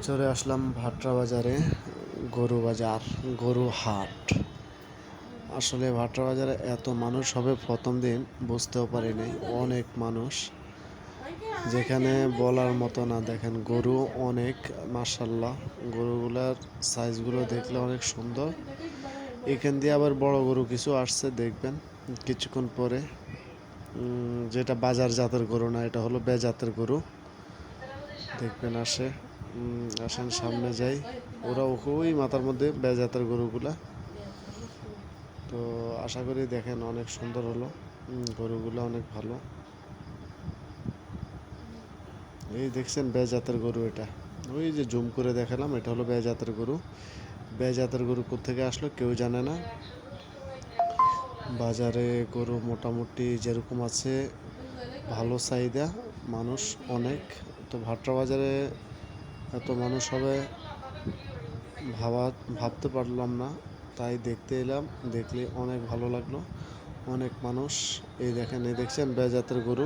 চলে আসলাম ভাটরা বাজারে। গরু বাজার, গরু হাট। আসলে ভাটরা বাজারে এত মানুষ হবে প্রথম দিন বুঝতেও পারিনি। অনেক মানুষ, যেখানে বলার মতো না। দেখেন গরু অনেক, মাশাল্লাহ। গরুগুলার সাইজগুলো দেখলে অনেক সুন্দর। এখান দিয়ে আবার বড় গরু কিছু আসছে, দেখবেন কিছুক্ষণ পরে। যেটা বাজার জাতের গরু না, এটা হলো বেজাতের গরু। দেখবেন আসেন সামনে যাই। ওরা ওই মাথার মধ্যে বেজাতের গরুগুলা। তো আশা করি দেখেন অনেক সুন্দর হলো। গরুগুলো অনেক ভালো। এই দেখছেন বেজাতের গরু, এটা ওই যে জুম করে দেখালাম, এটা হলো বেজাতের গরু। বেজাতের গরু কোত্থেকে আসলো কেউ জানে না। বাজারে গরু মোটামুটি যেরকম আছে, ভালো চাহিদা, মানুষ অনেক। তো ভাটরা বাজারে এত মানুষ হবে ভাবতে পারলাম না, তাই দেখতে এলাম। দেখলে অনেক ভালো লাগলো, অনেক মানুষ। এই দেখেন, এই দেখছেন বেজাতের গরু।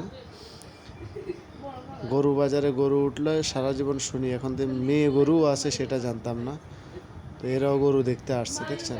গরু বাজারে গরু উঠলে সারা জীবন শুনি, এখন যে মেয়ে গরু আছে সেটা জানতাম না। তো এরাও গরু দেখতে আসছে, দেখছেন।